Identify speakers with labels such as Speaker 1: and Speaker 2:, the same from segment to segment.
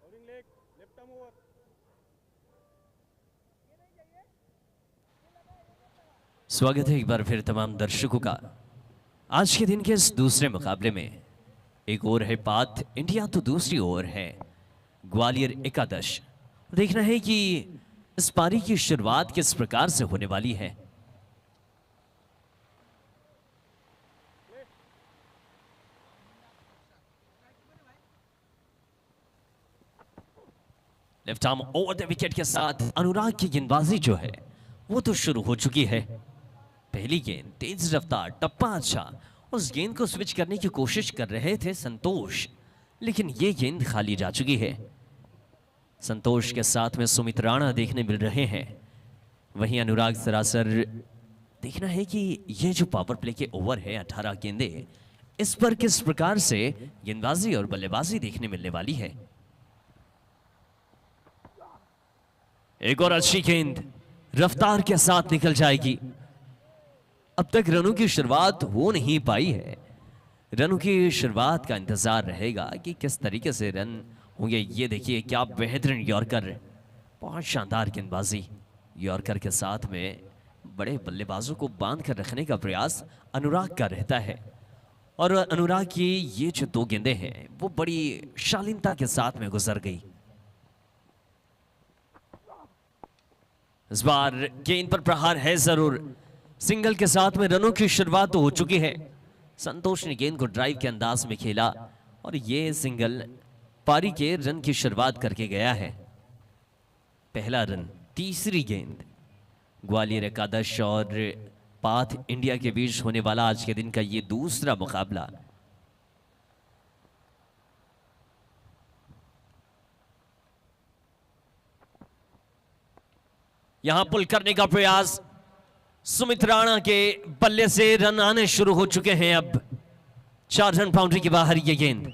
Speaker 1: Bowling leg left arm over.
Speaker 2: स्वागत है एक बार फिर तमाम दर्शकों का आज के दिन के इस दूसरे मुकाबले में। एक ओर है पाथ इंडिया तो दूसरी ओर है ग्वालियर एकादश। देखना है कि इस पारी की शुरुआत किस प्रकार से होने वाली है। Left arm over the wicket के साथ अनुराग की गेंदबाजी जो है वो तो शुरू हो चुकी है। पहली गेंद तेज रफ्तार टप्पा अच्छा, उस गेंद को स्विच करने की कोशिश कर रहे थे संतोष, लेकिन ये गेंद खाली जा चुकी है। संतोष के साथ में सुमित राणा देखने मिल रहे हैं। वहीं अनुराग सरासर देखना है कि ये जो पावर प्ले के ओवर है 18 गेंदे, इस पर किस प्रकार से गेंदबाजी और बल्लेबाजी देखने मिलने वाली है। एक और अच्छी गेंद रफ्तार के साथ निकल जाएगी। अब तक रनों की शुरुआत हो नहीं पाई है। रनों की शुरुआत का इंतजार रहेगा कि किस तरीके से रन होंगे। ये देखिए क्या बेहतरीन यॉर्कर, बहुत शानदार गेंदबाजी। यॉर्कर के साथ में बड़े बल्लेबाजों को बांध कर रखने का प्रयास अनुराग का रहता है। और अनुराग की ये जो दो गेंदें हैं वो बड़ी शालीनता के साथ में गुजर गई। इस बार गेंद पर प्रहार है जरूर। सिंगल के साथ में रनों की शुरुआत तो हो चुकी है। संतोष ने गेंद को ड्राइव के अंदाज में खेला और ये सिंगल पारी के रन की शुरुआत करके गया है। पहला रन, तीसरी गेंद। ग्वालियर एकादश और पाथ इंडिया के बीच होने वाला आज के दिन का ये दूसरा मुकाबला। यहां पुल करने का प्रयास, सुमित राणा के बल्ले से रन आने शुरू हो चुके हैं। अब 4 रन बाउंड्री के बाहर ये गेंद।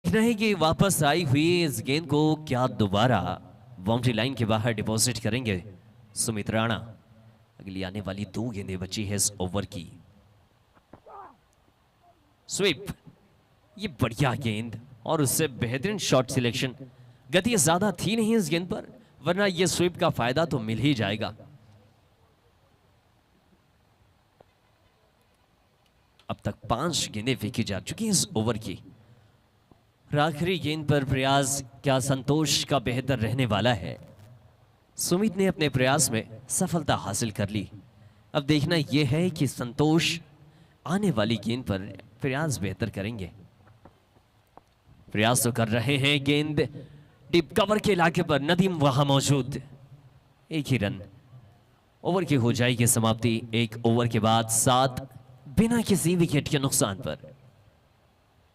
Speaker 2: नहीं कि वापस आई हुई इस गेंद को क्या दोबारा बाउंड्री लाइन के बाहर डिपॉजिट करेंगे सुमित राणा। अगली आने वाली 2 गेंदें बची है इस ओवर की। स्वीप, ये बढ़िया गेंद और उससे बेहतरीन शॉट सिलेक्शन। गति ज्यादा थी नहीं इस गेंद पर, वरना ये स्वीप का फायदा तो मिल ही जाएगा। अब तक 5 गेंदें फेंकी जा चुकी हैं इस ओवर की। आखिरी गेंद पर प्रयास क्या संतोष का बेहतर रहने वाला है। सुमित ने अपने प्रयास में सफलता हासिल कर ली। अब देखना यह है कि संतोष आने वाली गेंद पर प्रयास बेहतर करेंगे। प्रयास तो कर रहे हैं। गेंद डीप कवर के इलाके पर, नदीम वहां मौजूद। एक ही रन, ओवर की हो जाएगी समाप्ति। एक ओवर के बाद 7 बिना किसी विकेट के नुकसान पर।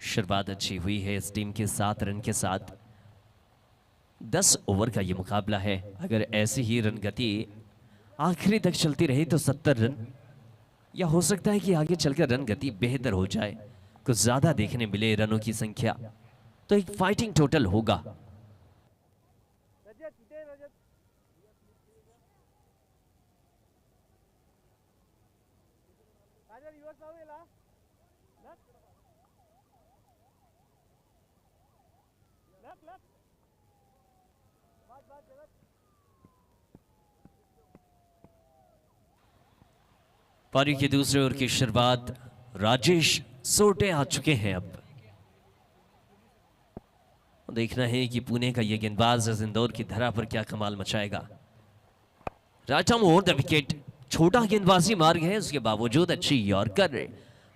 Speaker 2: शुरुआत अच्छी हुई है इस टीम के 7 रन के साथ। 10 ओवर का ये मुकाबला है। अगर ऐसी ही रन गति आखिरी तक चलती रही तो 70 रन, या हो सकता है कि आगे चलकर रन गति बेहतर हो जाए, कुछ ज्यादा देखने मिले रनों की संख्या, तो एक फाइटिंग टोटल होगा। पारी के दूसरे ओवर की शुरुआत राजेश सोटे आ चुके हैं। अब देखना है कि पुणे का ये गेंदबाज इंदौर की धरा पर क्या कमाल मचाएगा। राजा मोर द विकेट, छोटा गेंदबाजी मार्ग है, उसके बावजूद अच्छी यॉर्कर,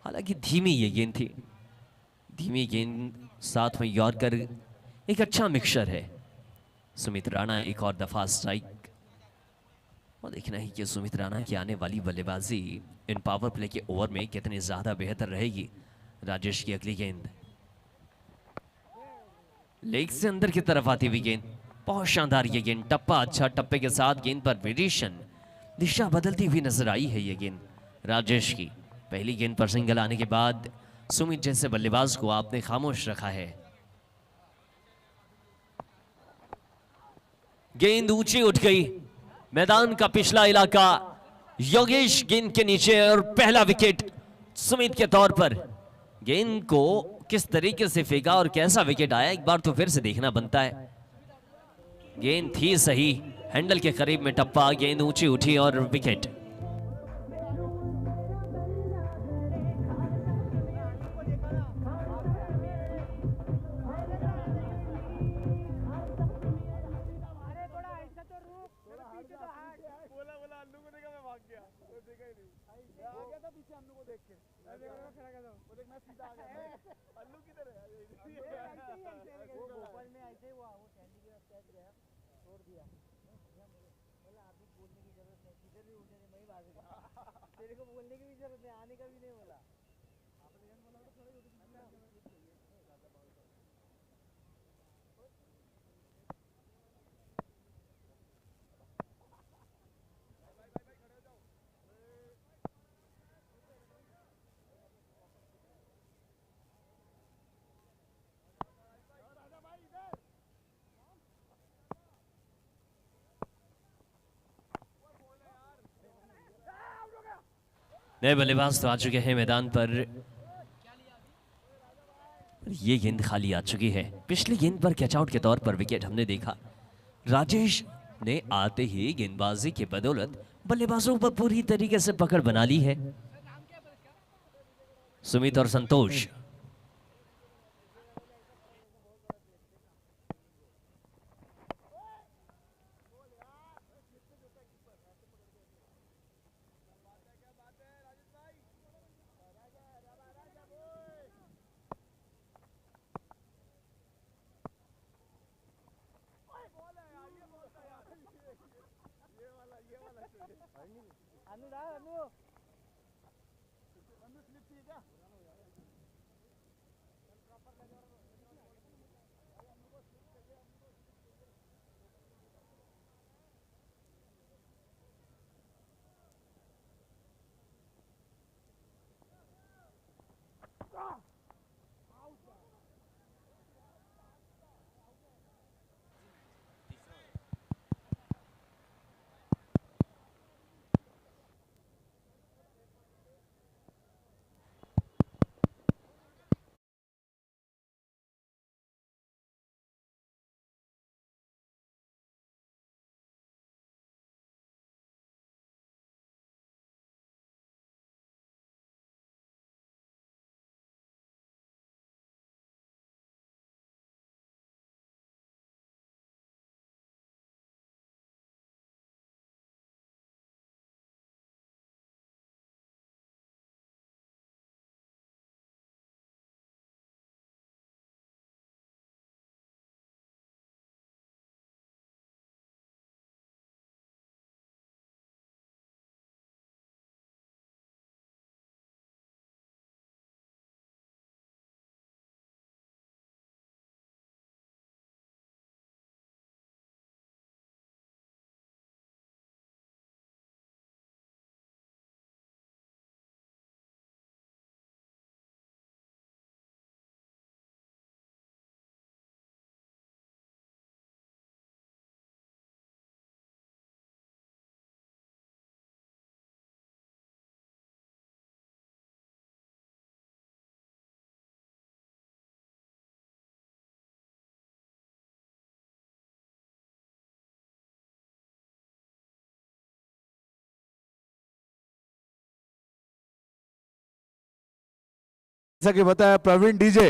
Speaker 2: हालांकि धीमी ये गेंद थी, धीमी गेंद साथ में यॉर्कर, एक अच्छा मिक्सचर है। सुमित राणा एक और दफा स्ट्राइक, और देखना है कि सुमित राणा की आने वाली बल्लेबाजी इन पावर प्ले के ओवर में कितनी ज्यादा बेहतर रहेगी। राजेश की अगली गेंद लेग से अंदर की तरफ आती हुई गेंद, बहुत शानदार ये गेंद, टप्पा अच्छा, टप्पे के साथ गेंद पर वेरिएशन, दिशा बदलती हुई नजर आई है ये गेंद राजेश की। पहली गेंद पर सिंगल आने के बाद सुमित जैसे बल्लेबाज को आपने खामोश रखा है। गेंद ऊंची उठ गई, मैदान का पिछला इलाका, योगेश गेंद के नीचे और पहला विकेट सुमित के तौर पर। गेंद को किस तरीके से फेंका और कैसा विकेट आया, एक बार तो फिर से देखना बनता है। गेंद थी सही, हैंडल के करीब में टप्पा, गेंद ऊंची उठी और विकेट। नए बल्लेबाज तो आ चुके हैं मैदान पर, ये गेंद खाली आ चुकी है। पिछली गेंद पर कैच आउट के तौर पर विकेट हमने देखा। राजेश ने आते ही गेंदबाजी के बदौलत बल्लेबाजों पर पूरी तरीके से पकड़ बना ली है। सुमित और संतोष,
Speaker 3: जैसा कि बताया प्रवीण डीजे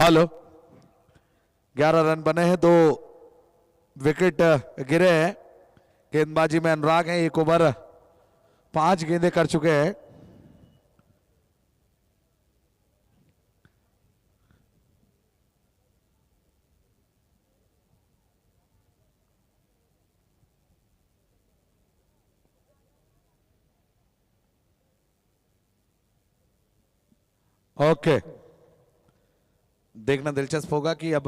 Speaker 3: हेलो, 11 रन बने हैं, 2 विकेट गिरे हैं। गेंदबाजी में अनुराग हैं, 1 ओवर 5 गेंदें कर चुके हैं। ओके, देखना दिलचस्प होगा कि अब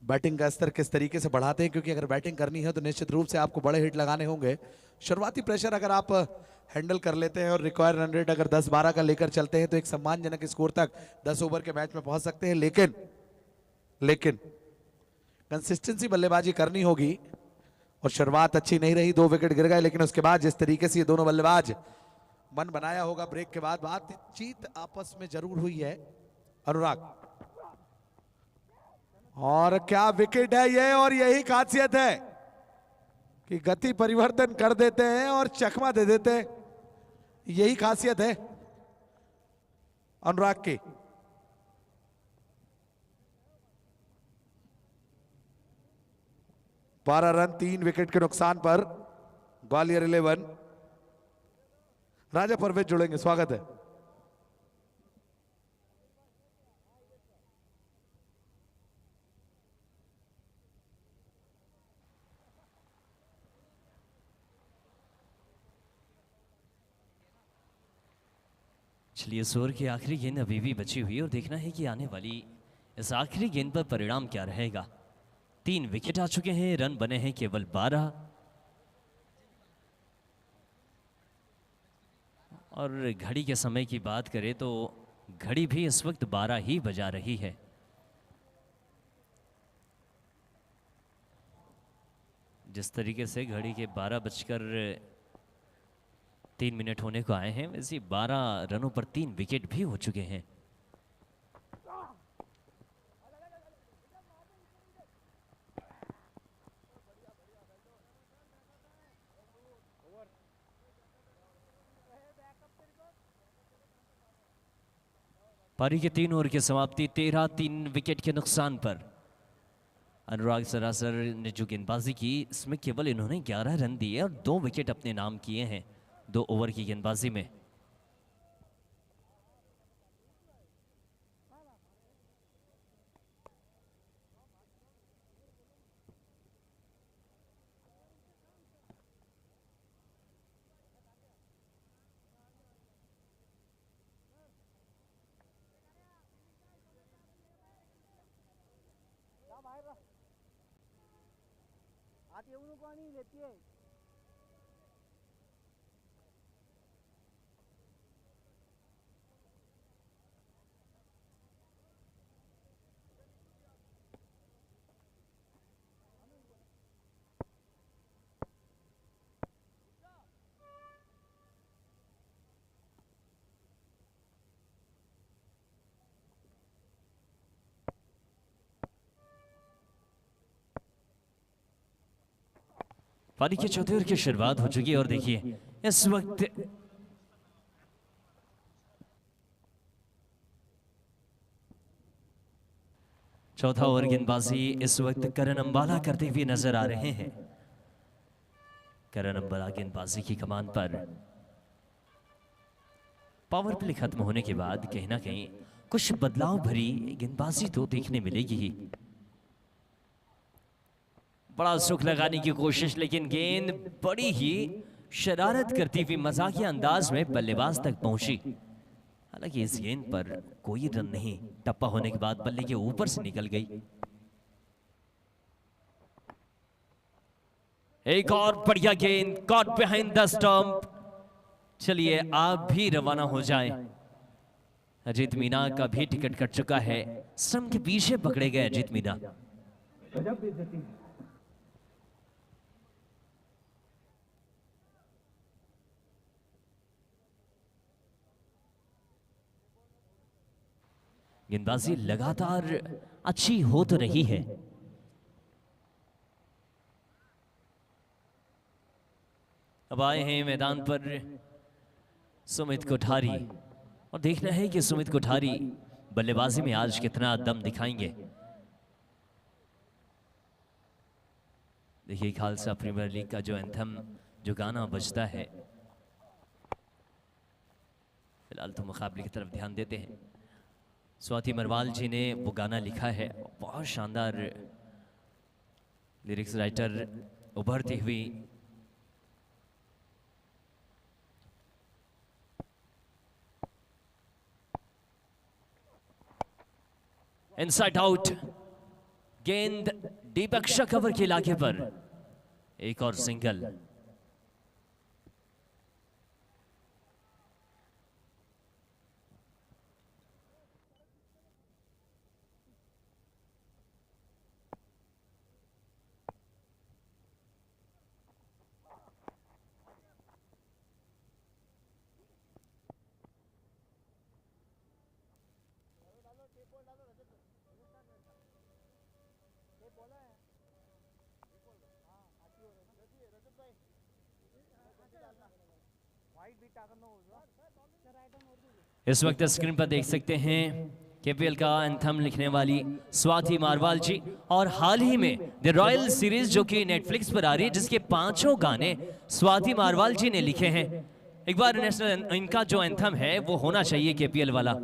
Speaker 3: बैटिंग का स्तर किस तरीके से बढ़ाते हैं, क्योंकि अगर बैटिंग करनी है तो निश्चित रूप से आपको बड़े हिट लगाने होंगे। शुरुआती प्रेशर अगर आप हैंडल कर लेते हैं और रिक्वायर रन रेट अगर 10-12 का लेकर चलते हैं तो एक सम्मानजनक स्कोर तक 10 ओवर के मैच में पहुंच सकते हैं। लेकिन कंसिस्टेंसी बल्लेबाजी करनी होगी और शुरुआत अच्छी नहीं रही, 2 विकेट गिर गए। लेकिन उसके बाद जिस तरीके से ये दोनों बल्लेबाज मन बनाया होगा ब्रेक के बाद, बातचीत आपस में जरूर हुई है। अनुराग, और क्या विकेट है ये, और यही खासियत है कि गति परिवर्तन कर देते हैं और चकमा दे देते हैं। यही खासियत है अनुराग की। बारह रन 3 विकेट के नुकसान पर ग्वालियर 11। राजा परवेज जुड़ेंगे, स्वागत है।
Speaker 2: चलिए, इस ओवर की आखिरी गेंद अभी भी बची हुई और देखना है कि आने वाली इस आखिरी गेंद पर परिणाम क्या रहेगा। 3 विकेट आ चुके हैं, रन बने हैं केवल 12 और घड़ी के समय की बात करें तो घड़ी भी इस वक्त 12 ही बजा रही है। जिस तरीके से घड़ी के 12:03 होने को आए हैं, वैसे 12 रनों पर 3 विकेट भी हो चुके हैं। पारी के 3 ओवर की समाप्ति 13-3 विकेट के नुकसान पर। अनुराग सरासर ने जो गेंदबाजी की, इसमें केवल इन्होंने 11 रन दिए और 2 विकेट अपने नाम किए हैं 2 ओवर की गेंदबाजी में। पारी के चौथे ओवर की शुरुआत हो चुकी है और देखिए इस वक्त चौथा ओवर गेंदबाजी इस वक्त करण अंबाला करते हुए नजर आ रहे हैं। करण अंबाला गेंदबाजी की कमान पर। पावर प्ले खत्म होने के बाद कहीं ना कहीं कुछ बदलाव भरी गेंदबाजी तो देखने मिलेगी ही। बड़ा सुख लगाने की कोशिश, लेकिन गेंद बड़ी ही शरारत करती हुई मजाकिया अंदाज में बल्लेबाज तक पहुंची। हालांकि इस गेंद पर कोई रन नहीं, टप्पा होने के बाद बल्ले के ऊपर से निकल गई। एक और बढ़िया गेंद, कॉट बिहाइंड द स्टंप। चलिए आप भी रवाना हो जाएं। अजीत मीना का भी टिकट कट चुका है, स्टंप के पीछे पकड़े गए अजीत मीना। गेंदबाजी लगातार अच्छी हो तो रही है। अब आए हैं मैदान पर सुमित कोठारी और देखना है कि सुमित कोठारी बल्लेबाजी में आज कितना दम दिखाएंगे। देखिए खालसा प्रीमियर लीग का जो एंथम, जो गाना बजता है, फिलहाल तो मुकाबले की तरफ ध्यान देते हैं। स्वाति मरवाल जी ने वो गाना लिखा है, बहुत शानदार लिरिक्स राइटर उभरती हुई। इनसाइड आउट, गेंद डीप एक्स्ट्रा कवर के इलाके पर एक और सिंगल। इस वक्त स्क्रीन पर देख सकते हैं केपीएल का एंथम लिखने वाली स्वाति मारवाल जी, और हाल ही में द रॉयल सीरीज जो कि नेटफ्लिक्स पर आ रही है, जिसके 5 गाने स्वाति मारवाल जी ने लिखे हैं। एक बार नेशनल इनका जो एंथम है वो होना चाहिए केपीएल वाला।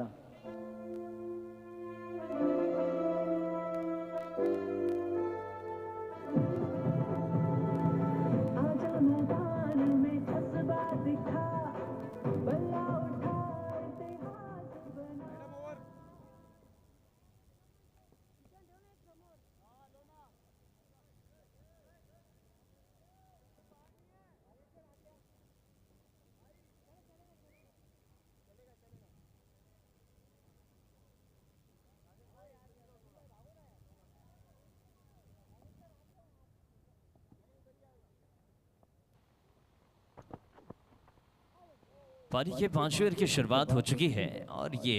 Speaker 2: पारी के 5वें ओवर की शुरुआत हो चुकी है और ये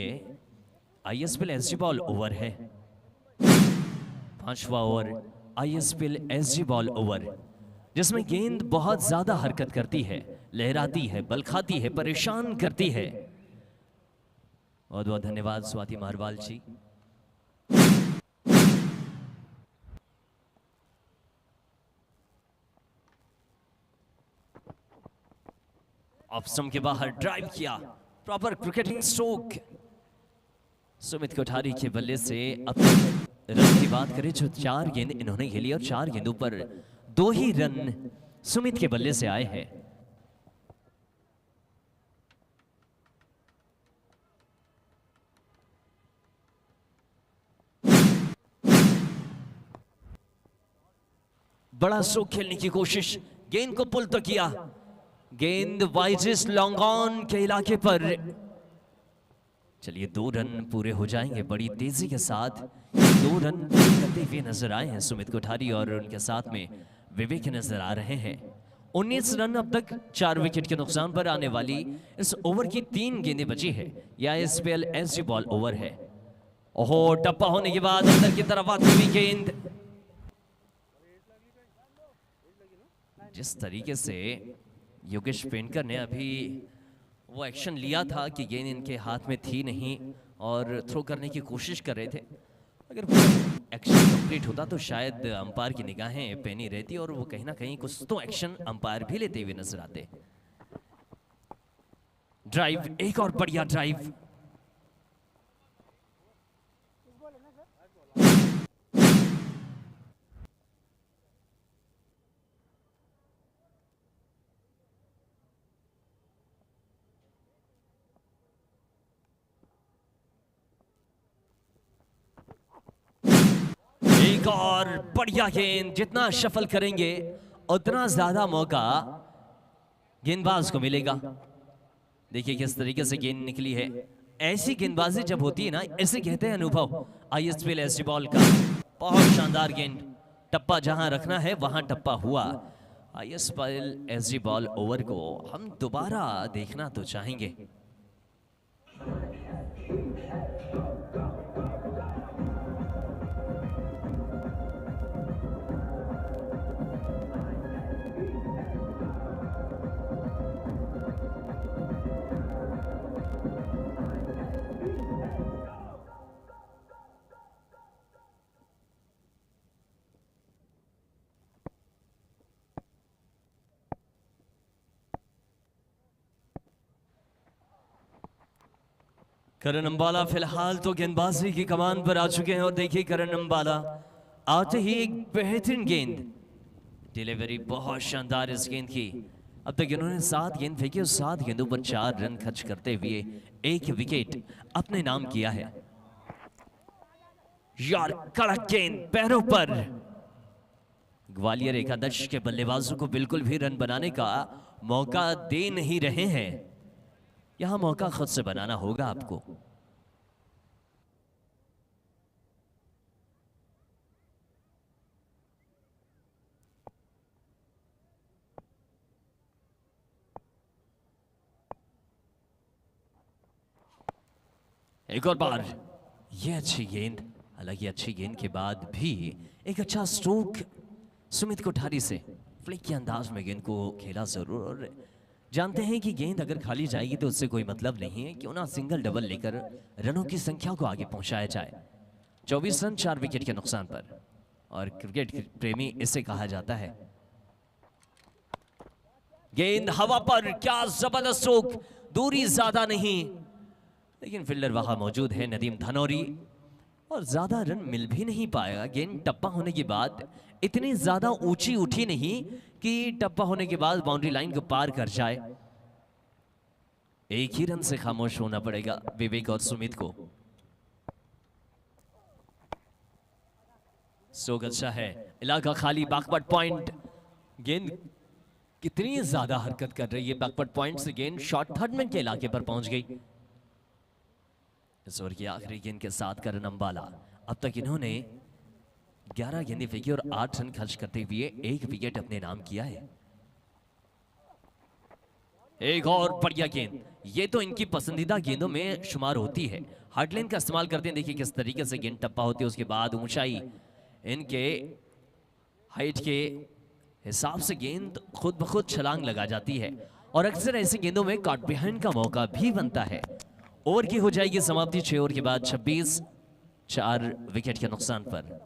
Speaker 2: आईएसपीएल एसजी बॉल ओवर है। 5वां over ISPL SG ball over, जिसमें गेंद बहुत ज्यादा हरकत करती है, लहराती है, बल खाती है, परेशान करती है। बहुत बहुत धन्यवाद स्वाति मारवाल जी। ऑफ स्टंप के बाहर ड्राइव किया, proper cricketing stroke. Sumit Kothari के बल्ले से अब रन की बात करें, जो 4 गेंद इन्होंने खेली और 4 गेंदों पर 2 ही रन सुमित के बल्ले से आए हैं। बड़ा स्ट्रोक खेलने की कोशिश, गेंद को पुल तो किया, गेंद वाइजिस लॉन्ग ऑन के इलाके पर। चलिए 2 रन पूरे हो जाएंगे। बड़ी तेजी के साथ 2 रन करते हुए नजर आए हैं सुमित कोठारी, और उनके साथ में विवेक नजर आ रहे हैं। 19 रन अब तक 4 विकेट के नुकसान पर आने वाली इस ओवर की 3 गेंदें बची है। यह आईएसपीएल एसजी बॉल ओवर है। ओहो, टप्पा होने के बाद अंदर की तरफ आती हुई गेंद। जिस तरीके से योगेश पेंटर ने अभी वो एक्शन लिया था कि गेंद इनके हाथ में थी नहीं और थ्रो करने की कोशिश कर रहे थे, अगर वो एक्शन कंप्लीट होता तो शायद अंपायर की निगाहें पैनी रहती और वो कहीं ना कहीं कुछ तो एक्शन अंपायर भी लेते हुए नजर आते। ड्राइव, एक और बढ़िया ड्राइव। एक और बढ़िया गेंद। जितना शफल करेंगे उतना ज्यादा मौका गेंदबाज को मिलेगा। देखिए किस तरीके से गेंद निकली है। ऐसी गेंदबाजी जब होती है ना, ऐसे कहते हैं अनुभव आईएसपीएल एसजी बॉल का। बहुत शानदार गेंद, टप्पा जहां रखना है वहां टप्पा हुआ। आईएसपीएल एसजी बॉल ओवर को हम दोबारा देखना तो चाहेंगे। करण अंबाला फिलहाल तो गेंदबाजी की कमान पर आ चुके हैं और देखिए करण अंबाला आते ही एक बेहतरीन गेंद, डिलीवरी बहुत शानदार इस गेंद की। अब तक इन्होंने 7 गेंद फेंकी और 7 गेंदों पर 4 रन खर्च करते हुए 1 विकेट अपने नाम किया है। यार कड़क गेंद पैरों पर, ग्वालियर एकादश के बल्लेबाजों को बिल्कुल भी रन बनाने का मौका दे नहीं रहे हैं। यहां मौका खुद से बनाना होगा आपको। एक और बार ये अच्छी गेंद, हालांकि अच्छी गेंद के बाद भी एक अच्छा स्ट्रोक सुमित कोठारी से फ्लिक के अंदाज में गेंद को खेला जरूर। और जानते हैं कि गेंद अगर खाली जाएगी तो उससे कोई मतलब नहीं है, क्यों ना सिंगल डबल लेकर रनों की संख्या को आगे पहुंचाया जाए। 24 रन 4 विकेट के नुकसान पर, और क्रिकेट प्रेमी इसे कहा जाता है। गेंद हवा पर, क्या जबरदस्त स्ट्रोक, दूरी ज्यादा नहीं लेकिन फील्डर वहां मौजूद है नदीम धनौरी, और ज्यादा रन मिल भी नहीं पाएगा। गेंद टप्पा होने के बाद इतनी ज्यादा ऊंची उठी नहीं कि टप्पा होने के बाद बाउंड्री लाइन को पार कर जाए। एक ही रन से खामोश होना पड़ेगा विवेक और सुमित को। स्ट्रोक अच्छा है, इलाका खाली, बैकवर्ड पॉइंट। गेंद कितनी ज्यादा हरकत कर रही है, बैकवर्ड पॉइंट से गेंद शॉर्ट थर्ड मैन के इलाके पर पहुंच गई। इस ओवर की आखिरी गेंद के साथ करण अंबाला, अब तक इन्होंने 11 गेंदें फेंकी और 8 रन खर्च करते हुए 1 विकेट अपने नाम किया है। एक और बढ़िया गेंद, ये तो इनकी पसंदीदा गेंदों में शुमार होती है। हार्डलाइन का इस्तेमाल करते हैं, देखिए किस तरीके से गेंद टप्पा होती है, उसके बाद ऊंचाई, इनके हाइट के हिसाब से गेंद खुद ब खुद छलांग लगा जाती है, और अक्सर ऐसी गेंदों में कॉट बिहाइंड का मौका भी बनता है। ओवर की हो जाएगी समाप्ति 6 ओवर के बाद 26, 4 विकेट के नुकसान पर।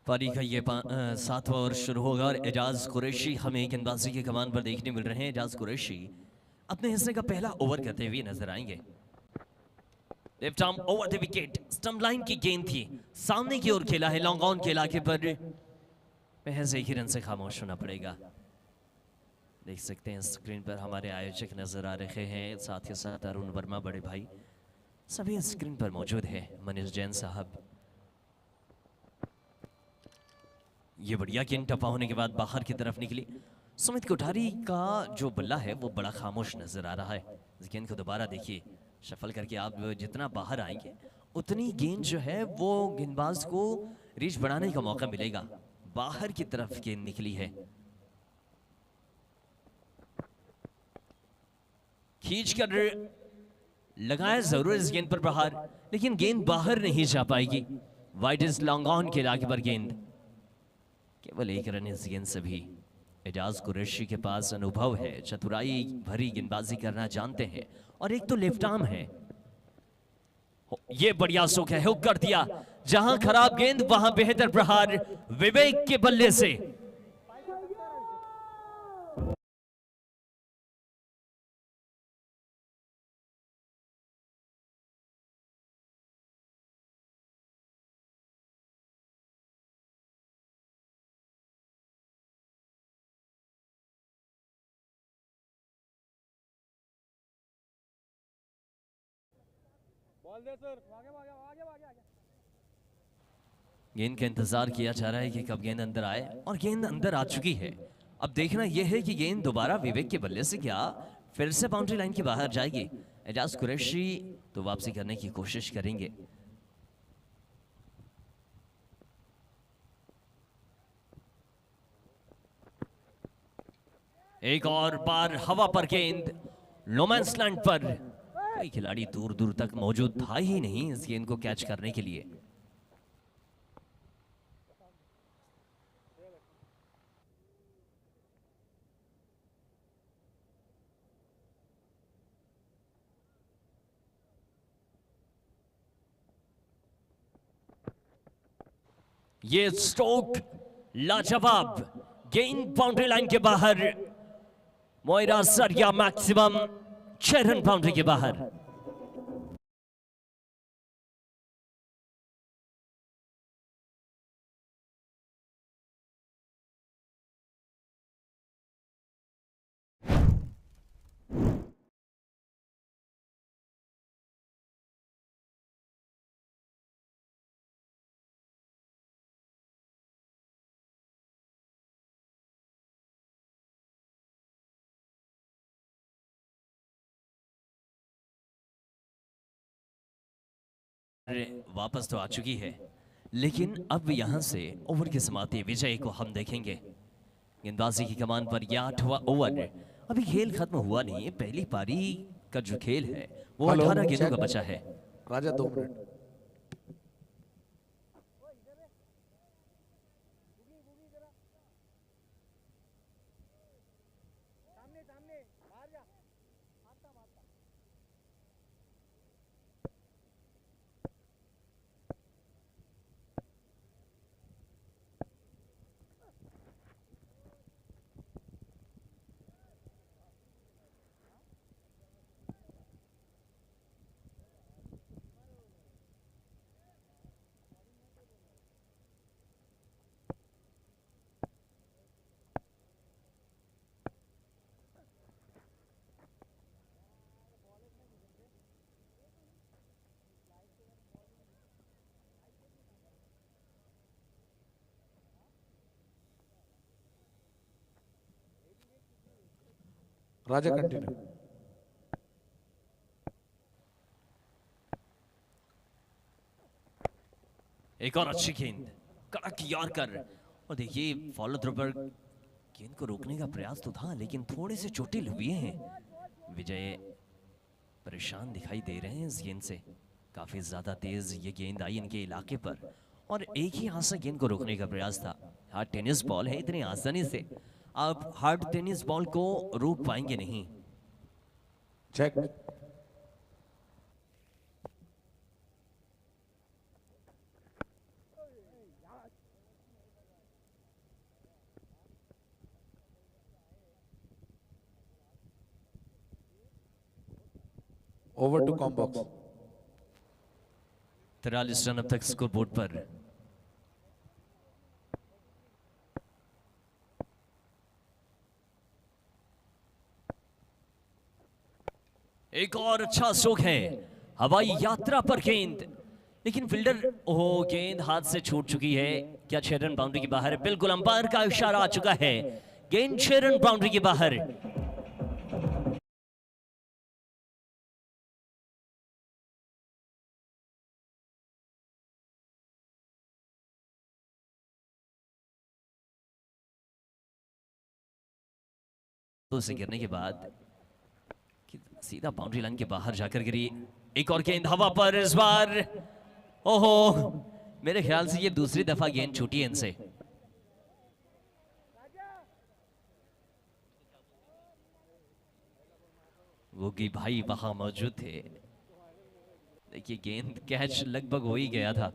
Speaker 2: पारी का ये 7वां ओवर शुरू होगा और एजाज कुरैशी हमें गेंदबाजी के कमान पर देखने मिल रहे हैं। एजाज कुरैशी अपने हिस्से का पहला ओवर करते हुए नजर आएंगे। Left arm over the wicket, stump line की गेंद थी, सामने की ओर खेला है, लॉन्ग ऑन के इलाके पर महज एक ही रन से खामोश होना पड़ेगा। देख सकते हैं स्क्रीन पर हमारे आयोजक नजर आ रहे हैं, साथ ही साथ अरुण वर्मा बड़े भाई सभी स्क्रीन पर मौजूद है, मनीष जैन साहब। ये बढ़िया गेंद टप्पा होने के बाद बाहर की तरफ निकली। सुमित कोठारी का जो बल्ला है वो बड़ा खामोश नजर आ रहा है। इस गेंद को दोबारा देखिए, शफल करके आप जितना बाहर आएंगे उतनी गेंद जो है वो गेंदबाज को रीच बढ़ाने का मौका मिलेगा। बाहर की तरफ गेंद निकली है, खींच कर लगाया जरूर इस गेंद पर बाहर, लेकिन गेंद बाहर नहीं जा पाएगी। वाइड इज लॉन्ग ऑन के इलाके पर गेंद, केवल 1 रन इस गेंद से भी। एजाज कुरैशी के पास अनुभव है, चतुराई भरी गेंदबाजी करना जानते हैं, और एक तो लेफ्ट आर्म है। ये बढ़िया स्ट्रोक है, हुक कर दिया, जहां खराब गेंद वहां बेहतर प्रहार विवेक के बल्ले से।
Speaker 1: बॉल दे सर, आगे आगे आगे आगे आगे।
Speaker 2: गेंद का इंतजार किया जा रहा है कि कब गेंद अंदर आए, और गेंद अंदर आ चुकी है। अब देखना यह है कि गेंद दोबारा विवेक के बल्ले से क्या फिर से बाउंड्री लाइन के बाहर जाएगी। एजाज कुरैशी तो वापसी करने की कोशिश करेंगे। एक और बार हवा पर गेंद, लोमेंस लैंड पर। कोई खिलाड़ी दूर दूर तक मौजूद था ही नहीं इस गेंद को कैच करने के लिए। ये स्ट्रोक लाजवाब, गेंद बाउंड्री लाइन के बाहर। मोइरा सरिया मैक्सिमम 6 रन बाउंड्री के बाहर। वापस तो आ चुकी है, लेकिन अब यहां से ओवर की समाप्ति विजय को हम देखेंगे। गेंदबाजी की कमान पर यह 8वां ओवर। अभी खेल खत्म हुआ नहीं है, पहली पारी का जो खेल है वो 18 गेंदों का बचा है।
Speaker 3: राजा 2 मिनट। राजा कंटिन्यू।
Speaker 2: एक और अच्छी गेंद, कड़क यॉर्कर। और देखिए फॉलो थ्रू पर गेंद को रोकने का प्रयास तो था, लेकिन थोड़े से चोटिल हुए हैं। विजय परेशान दिखाई दे रहे हैं इस गेंद से। काफी ज्यादा तेज ये गेंद आई इनके इलाके पर, और एक ही हाथ से गेंद को रोकने का प्रयास था। हार्ड टेनिस बॉल है, इतनी आसानी से आप हार्ड टेनिस बॉल को रोक पाएंगे नहीं।
Speaker 3: Check. Over to comm box.
Speaker 2: 43 run अब तक स्कोर बोर्ड पर। एक और अच्छा स्ट्रोक है, हवाई यात्रा पर गेंद, लेकिन फील्डर ओह गेंद हाथ से छूट चुकी है। क्या 6 रन बाउंड्री के बाहर? बिल्कुल अंपायर का इशारा आ चुका है, गेंद 6 रन बाउंड्री के बाहर। तो उसे गिरने के बाद सीधा बाउंड्री लाइन के बाहर जाकर गिरी। एक और गेंद हवा पर इस बार। ओहो, मेरे ख्याल से ये दूसरी दफा गेंद छूटी है इनसे। गोगी भाई वहां मौजूद थे। देखिए गेंद कैच लगभग हो ही गया था,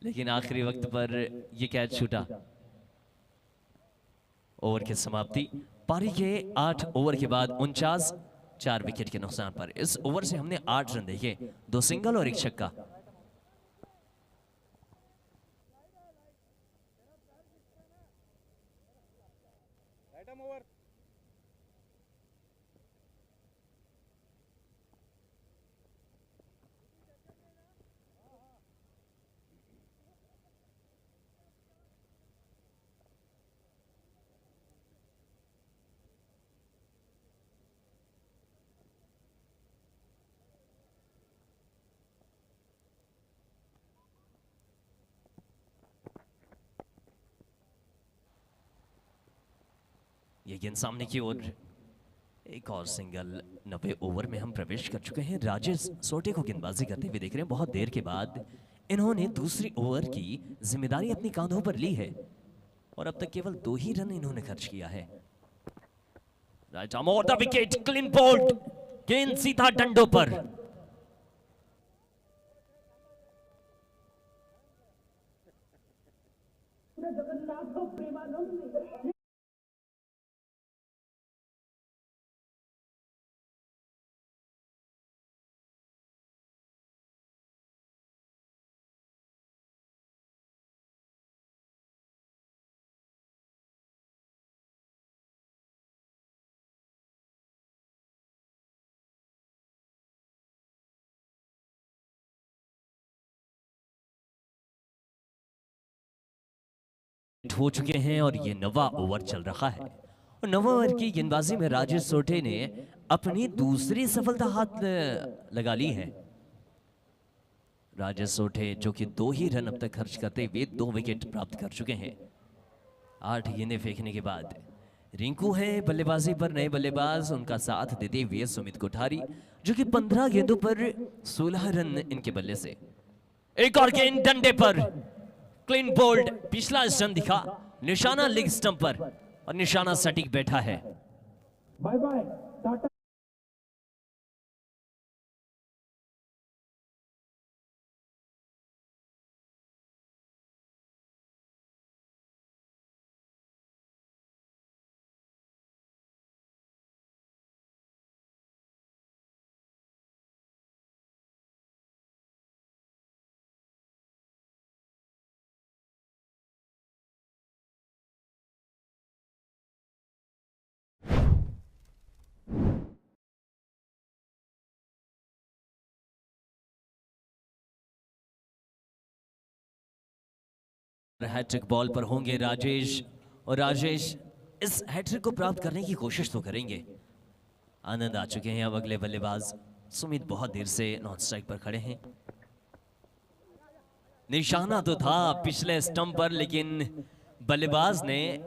Speaker 2: लेकिन आखिरी वक्त पर यह कैच छूटा। ओवर की समाप्ति, पारी के 8 ओवर के बाद 49, 4 विकेट के नुकसान पर। इस ओवर से हमने 8 रन देखे, 2 सिंगल और 1 छक्का। ये गेंद सामने की ओर, एक और सिंगल। 90 ओवर में हम प्रवेश कर चुके हैं। राजेश सोटे को गेंदबाजी करते हुए देख रहे हैं। बहुत देर के बाद इन्होंने दूसरी ओवर की जिम्मेदारी अपनी कांधों पर ली है और अब तक केवल 2 ही रन इन्होंने खर्च किया है। Right arm over the wicket, clean bowled, गेंद सीधा डंडों पर। हो चुके हैं और ये 9वां ओवर चल रहा है और 9वें ओवर की गेंदबाजी में राजेश सोटे ने अपनी दूसरी सफलता हाथ लगा ली है। राजेश सोटे जो कि 2 ही रन अब तक खर्च करते हुए 2 विकेट प्राप्त कर चुके हैं। 8 गेंदें फेंकने के बाद रिंकू है बल्लेबाजी पर, नए बल्लेबाज, उनका साथ देते हुए सुमित कोठारी जो कि 15 गेंदों पर 16 रन इनके बल्ले से। एक और गेंद डंडे पर, क्लीन बोल्ड, पिछला स्टंप दिखा, निशाना लेग स्टंप पर और निशाना सटीक बैठा है।
Speaker 1: Bye bye tata.
Speaker 2: Hat-trick ball पर होंगे राजेश और राजेश इस हैट्रिक को प्राप्त करने की कोशिश तो करेंगे। आनंद आ चुके हैं अब अगले बल्लेबाज। सुमित बहुत देर से नॉन स्ट्राइक पर खड़े हैं। निशाना तो था पिछले स्टंप पर, लेकिन बल्लेबाज ने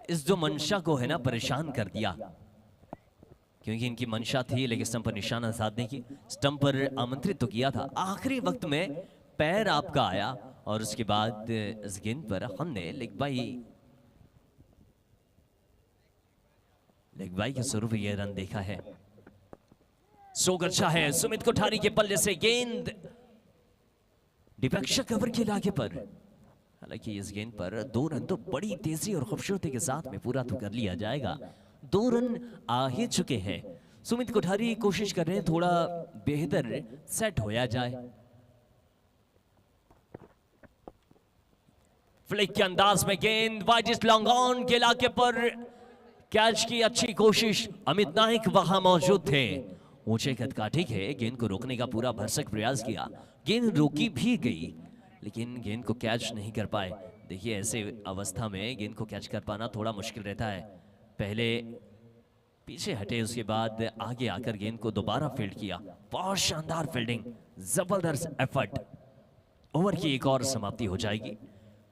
Speaker 2: इस जो मंशा को है ना परेशान कर दिया, क्योंकि इनकी मंशा थी लेग स्टंप पर निशाना साधने की। स्टंप पर आमंत्रित तो किया था, आखिरी वक्त में पैर आपका आया और उसके बाद इस गेंद पर हमने लेग बाई के स्वरूप ये रन देखा है। स्ट्रोक अच्छा है सुमित कोठारी के पल्ले से, गेंद डिपेक्शन कवर के इलाके पर। हालांकि इस गेंद पर 2 रन तो बड़ी तेजी और खूबसूरती के साथ में पूरा तो कर लिया जाएगा। 2 रन आ ही चुके हैं। सुमित कोठारी कोशिश कर रहे हैं थोड़ा बेहतर सेट होया जाए। फ्लिक के अंदाज में गेंद वाइड लॉन्ग ऑन के इलाके पर, कैच की अच्छी कोशिश, अमित नाइक वहां मौजूद थे। ऊंचे कद का ठीक है, गेंद को रोकने का पूरा भरसक प्रयास किया, गेंद रोकी भी गई लेकिन गेंद को कैच नहीं कर पाए। देखिए ऐसे अवस्था में गेंद को कैच कर पाना थोड़ा मुश्किल रहता है। पहले पीछे हटे, उसके बाद आगे आकर गेंद को दोबारा फील्ड किया। बहुत शानदार फील्डिंग, जबरदस्त एफर्ट। ओवर की एक और समाप्ति हो जाएगी।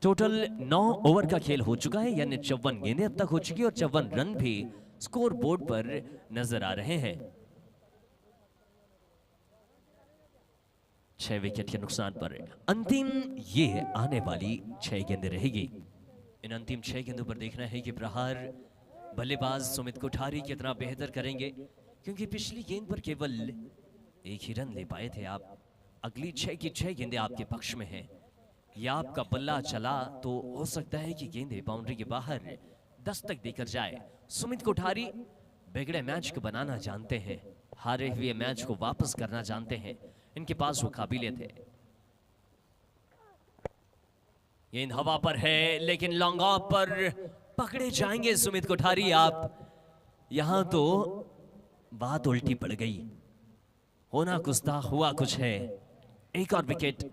Speaker 2: टोटल 9 ओवर का खेल हो चुका है, यानी 54 गेंदें अब तक हो चुकी है और 54 रन भी स्कोर बोर्ड पर नजर आ रहे हैं। 6 विकेट के नुकसान पर अंतिम ये आने वाली 6 गेंदें रहेगी। इन अंतिम 6 गेंदों पर देखना है कि प्रहार बल्लेबाज सुमित कोठारी कितना बेहतर करेंगे, क्योंकि पिछली गेंद पर केवल 1 ही रन ले पाए थे आप। अगली 6 की 6 गेंदें आपके पक्ष में हैं। या आपका बल्ला चला तो हो सकता है कि गेंदें बाउंड्री के बाहर दस्तक देकर जाए। सुमित कोठारी बिगड़े मैच को बनाना जानते हैं, हारे हुए मैच को वापस करना जानते हैं, इनके पास वो काबिलियत है। गेंद हवा पर है लेकिन लॉन्ग ऑफ पर पकड़े जाएंगे सुमित कोठारी। आप यहां तो बात उल्टी पड़ गई, होना कुछ था हुआ कुछ है। एक और विकेट।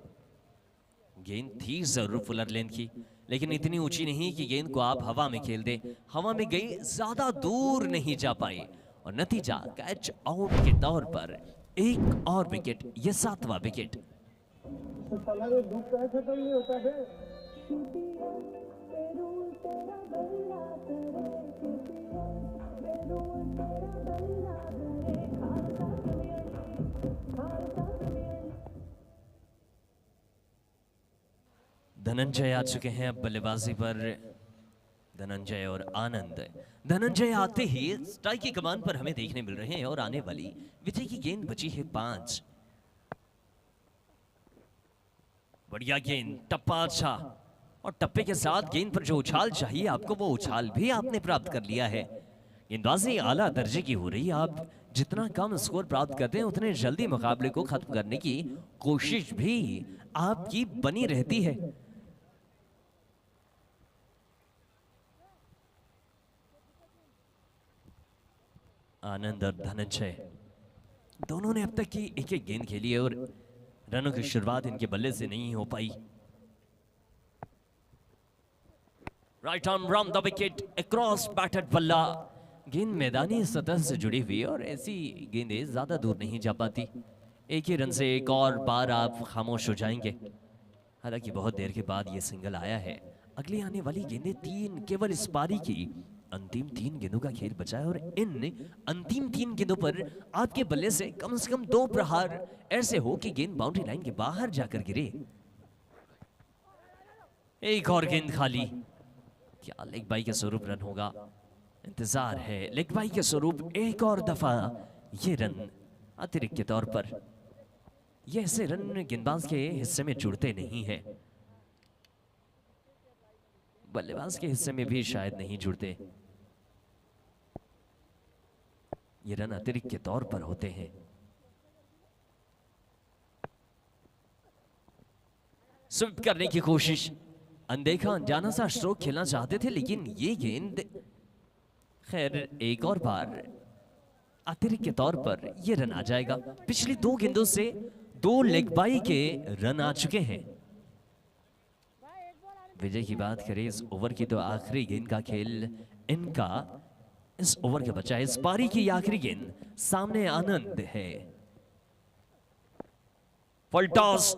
Speaker 2: गेंद थी जरूर फुलर लेंथ की, लेकिन इतनी ऊंची नहीं कि गेंद को आप हवा में खेल दे। हवा में गई, ज्यादा दूर नहीं जा पाई और नतीजा कैच आउट के तौर पर एक और विकेट, ये 7वां विकेट। धनंजय आ चुके हैं अब बल्लेबाजी पर। धनंजय और आनंद। धनंजय आते ही स्ट्राइक की कमान पर हमें देखने मिल रहे हैं और आने वाली विजय की गेंद बची है 5। बढ़िया गेंद, टप्पा अच्छा, और टप्पे के साथ गेंद पर जो उछाल चाहिए आपको वो उछाल भी आपने प्राप्त कर लिया है। गेंदबाजी आला दर्जे की हो रही है। आप जितना कम स्कोर प्राप्त करते हैं उतने जल्दी मुकाबले को खत्म करने की कोशिश भी आपकी बनी रहती है। आनंद और धनंजय दोनों ने अब तक की एक एक गेंद खेली है और रनों की शुरुआत इनके बल्ले से नहीं हो पाई। Right arm round the wicket, across batted बल्ला। गेंद मैदानी सतह से जुड़ी हुई है और ऐसी गेंदें ज्यादा दूर नहीं जा पाती। एक ही रन से एक और बार आप खामोश हो जाएंगे। हालांकि बहुत देर के बाद ये सिंगल आया है। अगली आने वाली गेंदें 3, केवल इस पारी की अंतिम 3 गेंदों का खेल बचा है और इन अंतिम 3 गेंदों पर आपके बल्ले से कम 2 प्रहार ऐसे हो कि गेंद बाउंड्री लाइन के बाहर जाकर गिरे। एक और गेंद खाली। क्या लेग बाई के स्वरूप रन होगा? इंतजार है लेग बाई के स्वरूप एक और दफा ये रन अतिरिक्त के तौर पर। ये ऐसे रन गेंदबाज के हिस्से में जुड़ते नहीं हैं, बल्लेबाज के हिस्से में भी शायद नहीं जुड़ते। ये रन अतिरिक्त के तौर पर होते हैं। स्विप करने की कोशिश, अनदेखा अनजाना सा स्ट्रोक खेलना चाहते थे लेकिन ये गेंद खैर एक और बार अतिरिक्त के तौर पर ये रन आ जाएगा। पिछली 2 गेंदों से 2 लेग बाई के रन आ चुके हैं। विजय की बात करें इस ओवर की तो आखिरी गेंद का खेल इनका इस ओवर के बचा है। इस पारी की आखिरी गेंद सामने आनंद है। फुल टॉस,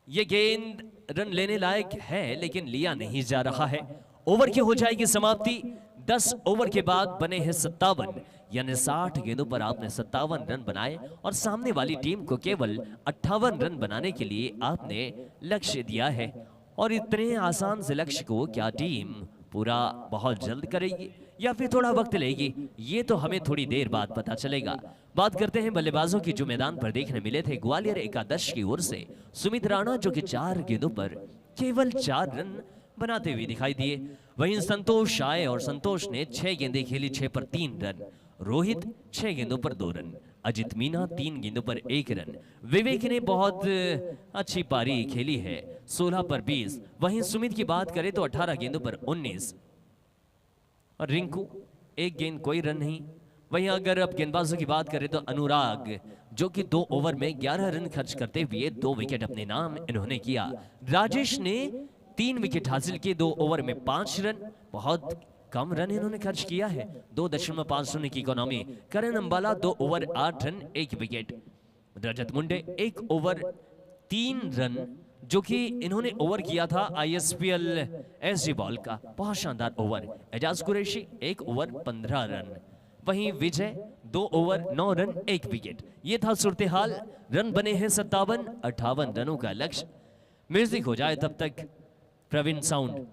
Speaker 2: ये गेंद रन लेने लायक है लेकिन लिया नहीं जा रहा है। ओवर की हो जाएगी समाप्ति। 10 ओवर के बाद बने हैं 57, यानी 60 गेंदों पर आपने 57 रन बनाए और सामने वाली टीम को केवल 58 रन बनाने के लिए आपने लक्ष्य दिया है। और इतने आसान से लक्ष्य को क्या टीम पूरा बहुत जल्द करेगी या फिर थोड़ा वक्त लेगी, ये तो हमें थोड़ी देर बाद पता चलेगा। बात करते हैं बल्लेबाजों की जो मैदान पर देखने मिले थे। ग्वालियर एकादश की ओर से सुमित राणा जो कि 4 गेंदों पर केवल 4 रन बनाते हुए दिखाई दिए। वहीं संतोष आए और संतोष ने 6 गेंदें खेली, 6 पर 3 रन। रोहित 6 गेंदों पर 2 रन। अजित मीना 3 गेंदों पर 1 रन। विवेक ने बहुत अच्छी पारी खेली है, 16 पर 20। वहीं सुमित की बात करें तो 18 गेंदों पर 19। और रिंकू 1 गेंद कोई रन नहीं। वहीं अगर अब गेंदबाजों की बात करें तो अनुराग जो कि 2 ओवर में 11 रन खर्च करते हुए 2 विकेट अपने नाम इन्होंने किया। राजेश ने 3 विकेट हासिल किए, 2 ओवर में 5 रन। बहुत कम रन इन्होंने खर्च किया है, 2.50 की इकोनॉमी। करण अंबाला 2 ओवर 8 रन 1 विकेट। रजत मुंडे 1 ओवर 3 रन जो कि इन्होंने ओवर किया था ISPL SG बॉल का, बहुत शानदार over. Ejaz Qureshi 1 over 15 run. वहीं विजय 2 ओवर 9 रन 1 विकेट। ये था सूरत हाल। रन बने हैं 57, 58 रनों का लक्ष्य। म्यूजिक हो जाए तब तक प्रवीण साउंड।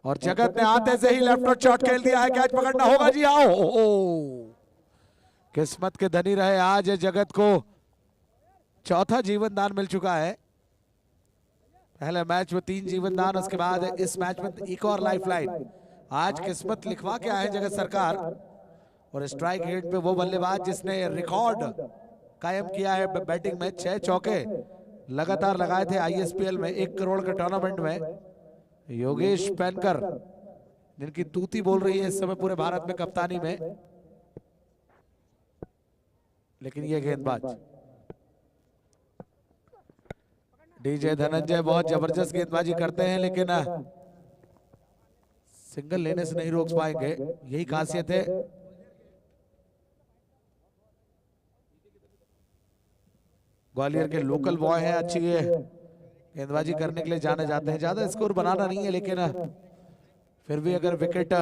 Speaker 3: और जगत ने आते से ही लेफ्ट फुट शॉट खेल दिया है, कैच पकड़ना होगा जी। आओ, किस्मत के धनी रहे आज जगत को चौथा जीवन दान मिल चुका है। पहले मैच में 3 जीवन दान, उसके बाद इस मैच में एक और लाइफ लाइन। आज किस्मत लिखवा के आए जगत सरकार। और स्ट्राइक रेट पे वो बल्लेबाज जिसने रिकॉर्ड कायम किया है बैटिंग में, 6 चौके लगातार लगाए थे आईएसपीएल में 1 करोड़ के टूर्नामेंट में, योगेश पैनकर, जिनकी तूती बोल रही है इस समय पूरे भारत में कप्तानी में। लेकिन ये गेंदबाज डीजे धनंजय बहुत जबरदस्त गेंदबाजी करते हैं, लेकिन सिंगल लेने से नहीं रोक पाएंगे, यही खासियत है। ग्वालियर के लोकल बॉय हैं, अच्छी गेंदबाजी करने के लिए जाने जाते हैं। ज्यादा स्कोर बनाना नहीं है, लेकिन फिर भी अगर विकेट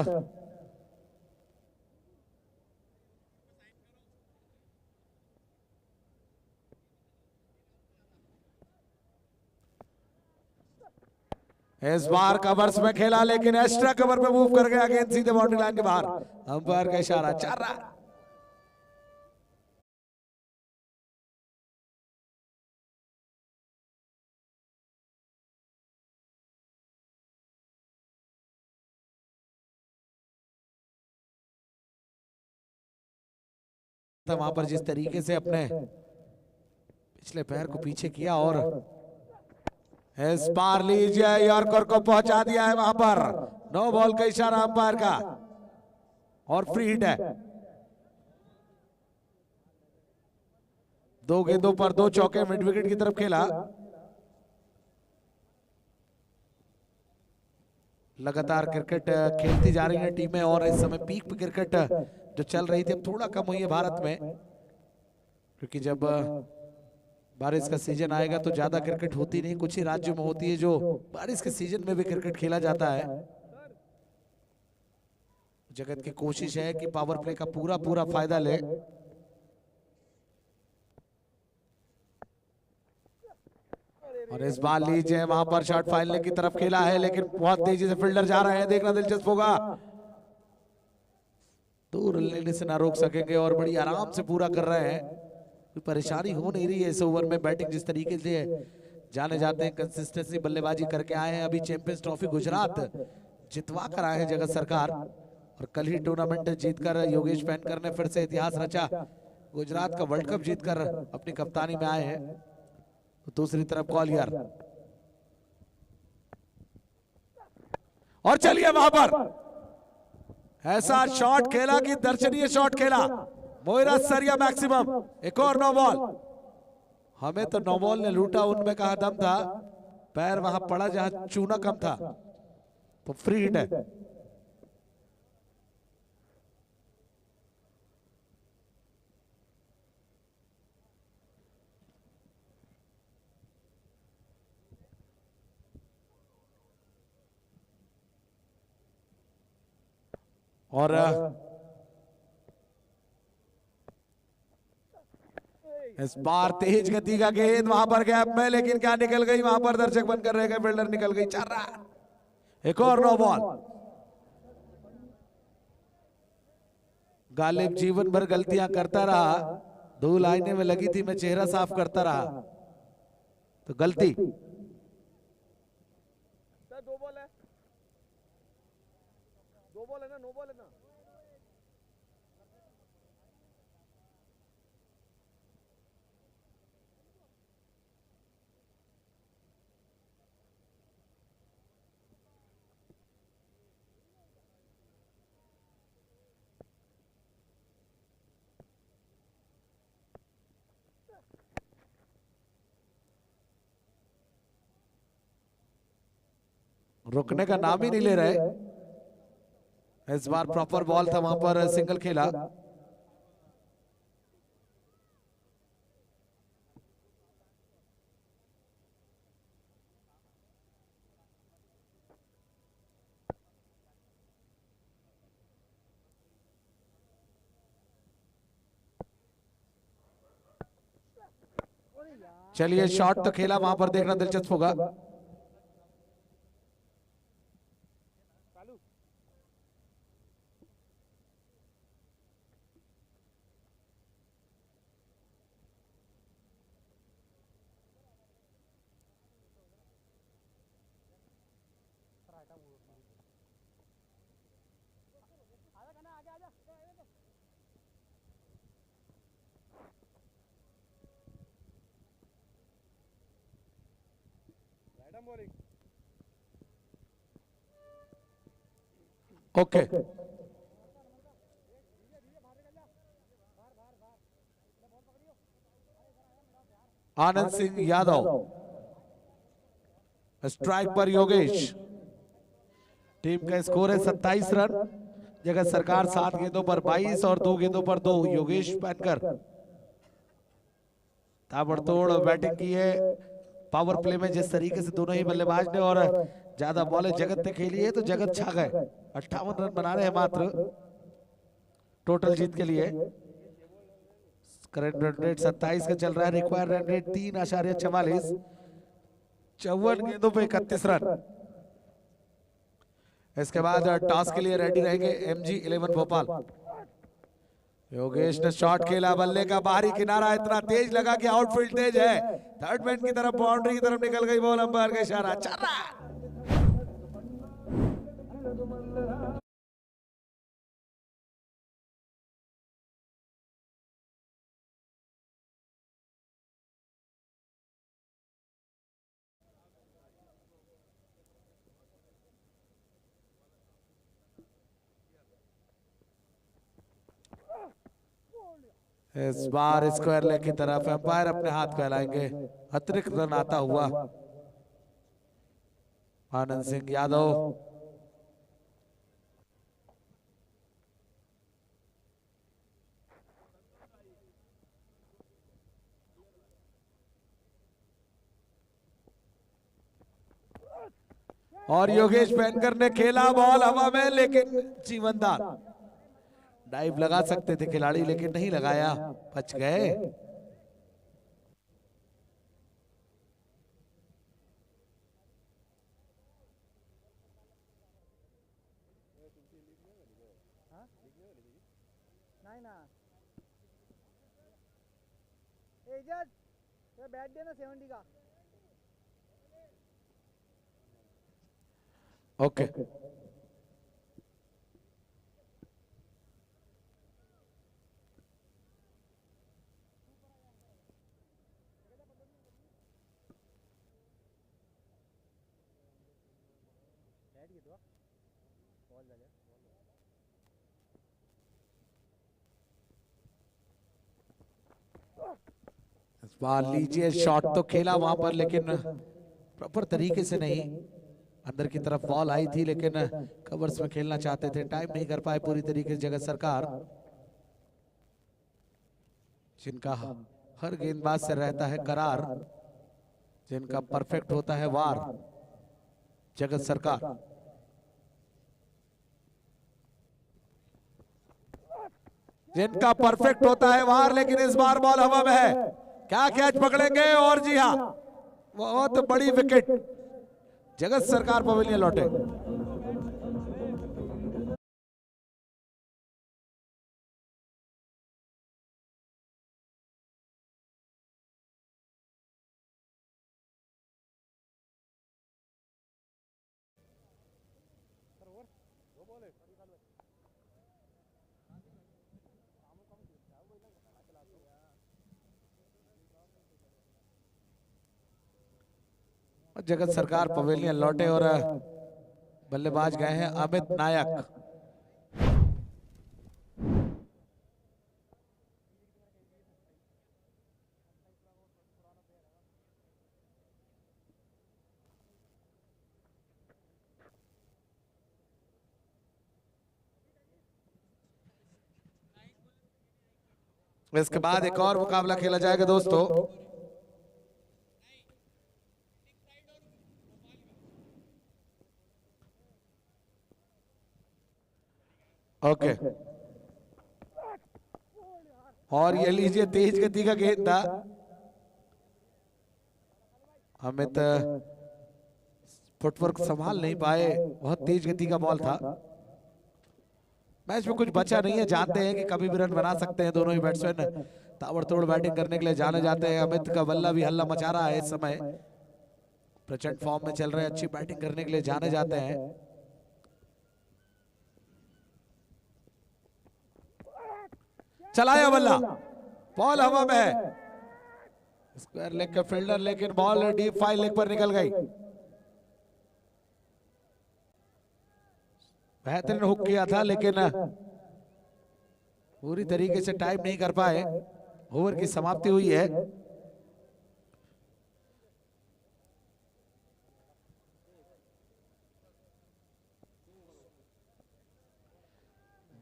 Speaker 3: इस बार कवर्स में खेला, लेकिन एक्स्ट्रा कवर पे मूव कर गया, गेंद सीधे बाउंड्री लाइन के बाहर। अंपायर का इशारा, 4 रन। वहां पर जिस तरीके से अपने पिछले पैर को पीछे किया और इस बार लीजिए यॉर्कर को पहुंचा दिया है वहां पर। नो बॉल का इशारा अंपायर का और फ्री हिट है। 2 गेंदों पर 2 चौके मिड विकेट की तरफ खेला। लगातार क्रिकेट खेलती जा रही है टीमें और इस समय पीक पे क्रिकेट जो चल रही थी अब थोड़ा कम हुई है भारत में, क्योंकि जब बारिश का सीजन आएगा तो ज्यादा क्रिकेट होती नहीं, कुछ ही राज्यों में होती है जो बारिश के सीजन में भी क्रिकेट खेला जाता है। जगत की कोशिश है कि पावर प्ले का पूरा फायदा ले। और इस बार लीजिए वहां पर शॉट फाइनल की तरफ खेला है, लेकिन बहुत तेजी से फील्डर जा रहे हैं, देखना दिलचस्प होगा। दूर लेने से ना रोक सकेंगे और बड़ी आराम से पूरा कर रहे हैं, कोई परेशानी हो नहीं रही है इस ओवर में। बैटिंग जिस तरीके से जाने जाते हैं, कंसिस्टेंसी बल्लेबाजी करके आए हैं। अभी चैंपियंस ट्रॉफी गुजरात जितवा कर आए हैं जगत सरकार, और कल ही टूर्नामेंट जीतकर योगेश पैनकर ने फिर से इतिहास रचा। गुजरात का वर्ल्ड कप जीतकर अपनी कप्तानी में आए हैं। तो दूसरी तरफ ग्वालियर, और चलिए वहां पर ऐसा शॉट खेला कि दर्शनीय शॉट खेला मोइरा सरिया मैक्सिमम। एक और नो बॉल। हमें तो नो बॉल ने लूटा, उनमें कहा दम था, पैर वहां पड़ा जहां चूना कम था, तो फ्री हिट है। और इस बार तेज गति का गेंद वहां पर गैप में, लेकिन क्या निकल गई वहां पर, दर्शक बनकर रह गए, फील्डर निकल गई। 4 रन। एक और नो बॉल। गालिब जीवन भर गलतियां करता रहा, 2 लाइनें में लगी थी, मैं चेहरा साफ करता रहा, तो गलती।
Speaker 1: 2 बॉल है, 2 बॉल है ना, नो बॉल है ना।
Speaker 3: रुकने का नाम ही नहीं ले रहे। इस बार प्रॉपर बॉल था, वहां पर सिंगल खेला। चलिए शॉट तो खेला, वहां पर देखना दिलचस्प होगा।
Speaker 1: Bowling.
Speaker 3: Okay, Anand Singh Yadav, strike पर योगेश। टीम का स्कोर है 27 रन। जगत सरकार 7 गेंदों पर 22 और 2 गेंदों पर 2। योगेश पैनकर ताबड़तोड़ बैटिंग की है। पावर प्ले में जिस तरीके से दोनों ही बल्लेबाज ने और ज्यादा बॉलें जगत ने खेली है तो जगत छा गए। 58 रन बना रहे हैं मात्र टोटल जीत के लिए। करंट रन रेट 27 का चल रहा है। Required run rate 3.44। 54 गेंदों पे 31 रन। इसके बाद टॉस के लिए रेडी रहेंगे MG11 भोपाल। योगेश ने शॉट खेला, बल्ले का बाहरी किनारा इतना तेज लगा कि आउटफील्ड तेज है। थर्ड मैन की तरफ, बाउंड्री की तरफ निकल गई बॉल। अंपायर का इशारा, चल रहा। इस बार स्क्वायर लेग की तरफ अंपायर अपने हाथ फैलाएंगे। अतिरिक्त रन आता हुआ आनंद सिंह यादव। और योगेश पैनकर ने खेला बॉल हवा में, लेकिन जीवनदान। डाइव लगा सकते थे खिलाड़ी, लेकिन नहीं लगाया, बच गए।
Speaker 1: नहीं ना एजाज, ये बैट देना 70 का।
Speaker 3: ओके, इस बार लीजिए शॉट तो खेला वहां पर, लेकिन प्रॉपर तरीके से नहीं। अंदर की तरफ बॉल आई थी, लेकिन कवर्स में खेलना चाहते थे, टाइम नहीं कर पाए पूरी तरीके से जगत सरकार। जिनका हर गेंदबाज से रहता है करार, जिनका परफेक्ट होता है वार, जगत सरकार। जिनका परफेक्ट होता है वार, लेकिन इस बार बॉल हवा में है। क्या कैच पकड़ेंगे? और जी हाँ, बहुत बड़ी विकेट। जगत सरकार पवेलियन लौटे। जगत सरकार पवेलियन लौटे और बल्लेबाज गए हैं अमित नायक। इसके बाद एक और मुकाबला खेला जाएगा दोस्तों। ओके, और ये लीजिए तेज गति का गेंद था। अमित फुटवर्क संभाल नहीं पाए, बहुत तेज गति का बॉल था। मैच में कुछ बचा नहीं है, जानते हैं कि कभी भी रन बना सकते हैं दोनों ही बैट्समैन। ताबड़तोड़ बैटिंग करने के लिए जाने जाते हैं। अमित का बल्ला भी हल्ला मचा रहा है इस समय, प्रचंड फॉर्म में चल रहे हैं, अच्छी बैटिंग करने के लिए जाने जाते हैं। चलाया बल्ला, बॉल हवा में है। स्क्वायर लेग का फील्डर, लेकिन बॉल डीप 5 लेग पर निकल गई। बेहतरीन हुक किया था लेकिन पूरी तरीके से टाइम नहीं कर पाए। ओवर की समाप्ति हुई है।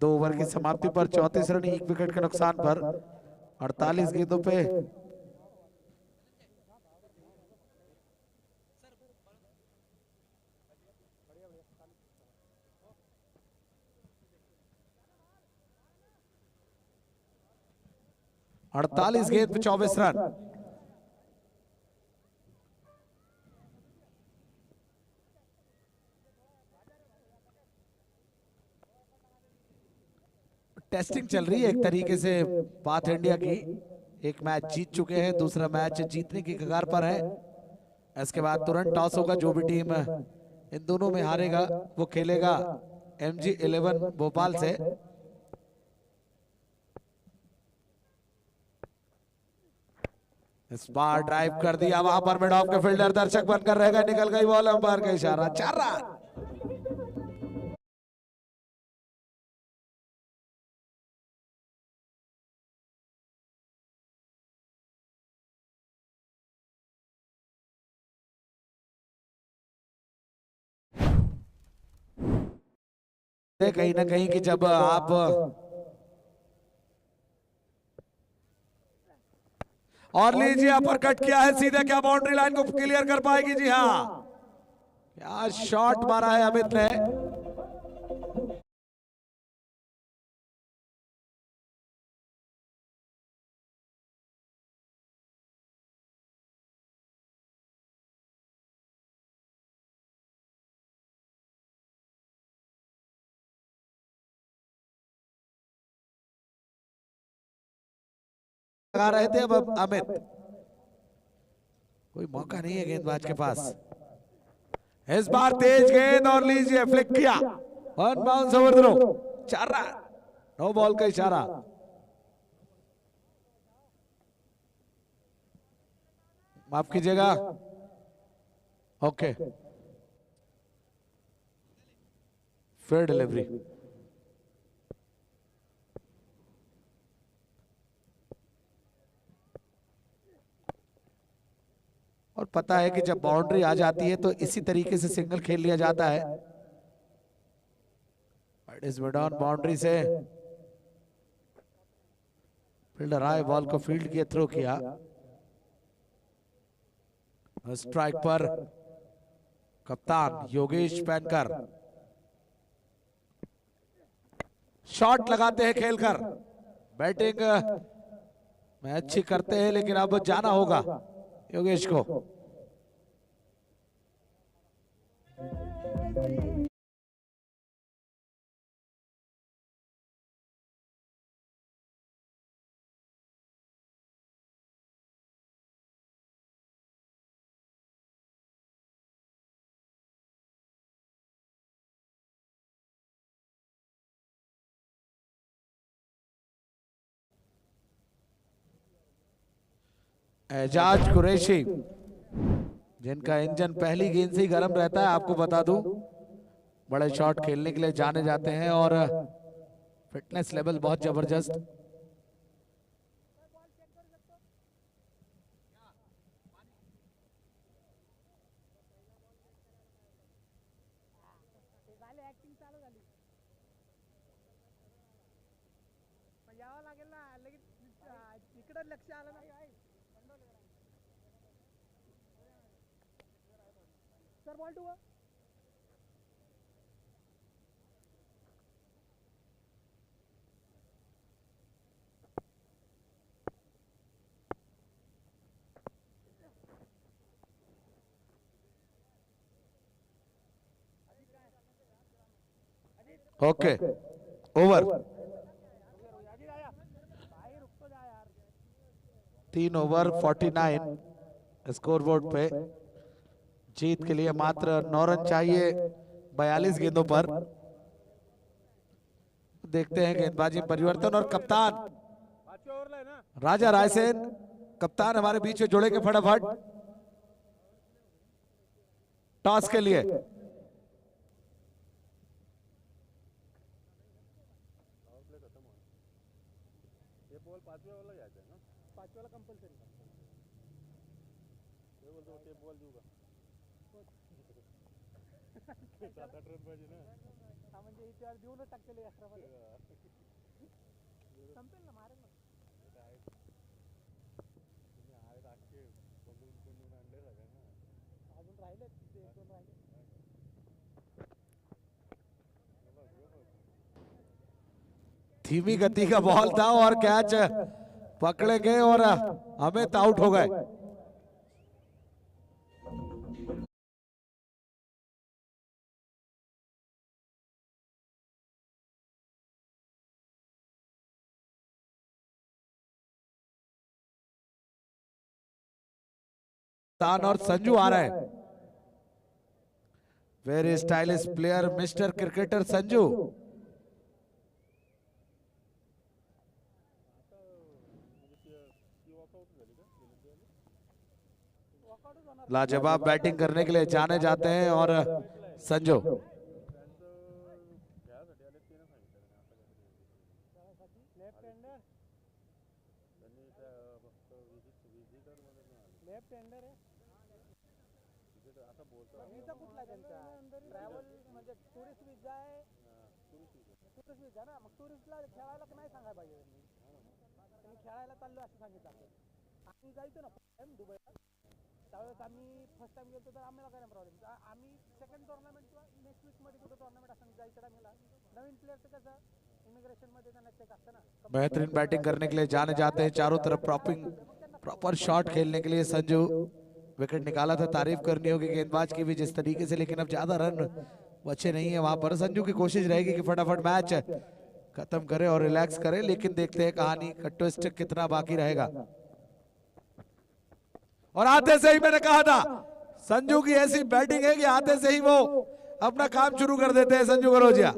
Speaker 3: दो ओवर की समाप्ति पर 34 रन, 1 विकेट के नुकसान पर 48 गेंदों पे अड़तालीस गेंद पे 24 रन। टेस्टिंग चल रही है एक तरीके से पाथ इंडिया की। एक मैच जीत चुके हैं, दूसरा मैच जीतने की कगार पर है। इसके बाद तुरंत टॉस होगा। जो भी टीम इन दोनों में हारेगा वो खेलेगा MG11 भोपाल से। इस बार ड्राइव कर दिया, वहां पर मिड ऑफ के फील्डर दर्शक बनकर रहेगा, निकल गई बॉल, अंपायर का इशारा, 4 रन। कहीं ना कहीं कि जब आप और लीजिए अपर कट किया है सीधे, क्या बाउंड्री लाइन को क्लियर कर पाएगी? जी हाँ, क्या शॉट मारा है अमित ने। लगा रहे थे अब अमित, कोई मौका नहीं है गेंदबाज के पास। इस बार तेज गेंद और लीजिए फ्लिक किया, one bounce over throw, 4 run, no ball का इशारा। माफ कीजिएगा, ओके, फेयर डिलीवरी। और पता है कि जब बाउंड्री आ जाती है तो इसी तरीके से सिंगल खेल लिया जाता है। इस मिड ऑन बाउंड्री से फील्डर आए, बॉल को फील्ड किए, थ्रो किया। स्ट्राइक पर कप्तान योगेश पैनकर शॉट लगाते हैं खेलकर। बैटिंग में अच्छी करते हैं लेकिन अब जाना होगा योगेश को। एजाज कुरैशी, जिनका इंजन पहली गेंद से ही गर्म रहता है, आपको बता दूं, बड़े शॉट खेलने के लिए जाने जाते हैं और फिटनेस लेवल बहुत जबरदस्त।
Speaker 1: Sir ball 2
Speaker 3: okay, over 3 over 49 scoreboard पे। जीत के लिए मात्र 9 रन चाहिए 42 गेंदों पर। देखते हैं गेंदबाजी परिवर्तन, और कप्तान राजा रायसेन कप्तान हमारे बीच में जुड़े के फटाफट टॉस के लिए।
Speaker 1: वाला कंपल्सरी बोलतो ते बॉल देऊ का 7-8 रन पाहिजे ना हा म्हणजे इथे देऊनच टाकलेले एक्स्ट्रा मध्ये संपेल ना मारेल ना तुम्ही आहेत अख्खे कोंडून आणले सगळ्यांना अजून राहिले ते 1-2 राहिले
Speaker 3: धीमी गति का बॉल था और कैच पकड़े गए और अमित आउट हो गए। और संजू आ रहा है। Very stylish player mister cricketer Sanju. लाजवाब बैटिंग करने के लिए जाने जाते हैं और संजू
Speaker 1: लेफ्ट हँडर आहे आता बोलतो विजा कुठला त्यांचा ट्रॅव्हल म्हणजे टुरिस्ट विजा आहे टुरिस्ट विजा ना मग टुरिस्टला खेळायला नाही सांगायला पाहिजे त्यांनी खेळायला चाललो असं सांगितलं आम्ही जायचो ना दुबईला त्यावेळेस आम्ही फर्स्ट टाइम गेलो तर आम्हाला काय प्रॉब्लेम आम्ही सेकंड टुर्नामेंट किंवा नेक्स्ट वीकमध्ये कुठं टुर्नामेंट असं जायचं आम्हाला नवीन प्लेयरचं कसं इमिग्रेशन मध्ये त्यांना चेक असतं ना।
Speaker 3: बेहतरीन बैटिंग करने के लिए जाने जाते हैं चारों तरफ प्रॉपर शॉट खेलने के लिए संजू विकेट निकाला था। तारीफ करनी होगी गेंदबाज की भी जिस तरीके से, लेकिन अब ज्यादा रन बचे नहीं है वहां पर। संजू की कोशिश रहेगी कि फटाफट मैच खत्म करे और रिलैक्स करे, लेकिन देखते हैं कहानी का ट्विस्ट कितना बाकी रहेगा। और आते से ही मैंने कहा था संजू की ऐसी बैटिंग है कि आते से ही वो अपना काम शुरू कर देते हैं। संजू करोजिया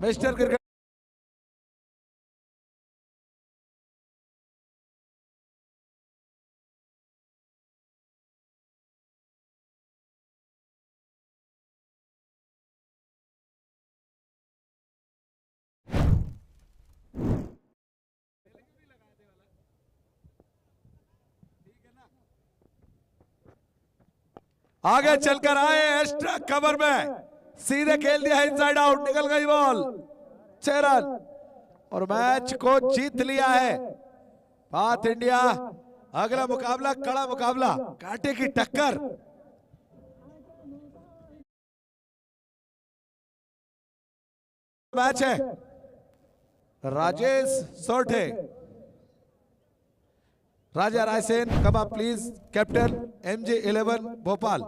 Speaker 3: मिस्टर क्रिकेट आगे चलकर आए एक्स्ट्रा कवर में सीधे खेल दिया इनसाइड आउट, निकल गई बॉल 6 रन और मैच को जीत लिया है भारत इंडिया। अगला मुकाबला कड़ा मुकाबला, कांटे की टक्कर। मैच है Rajesh Sorthe, Raja Raisen, come up please, captain MJ11 Bhopal.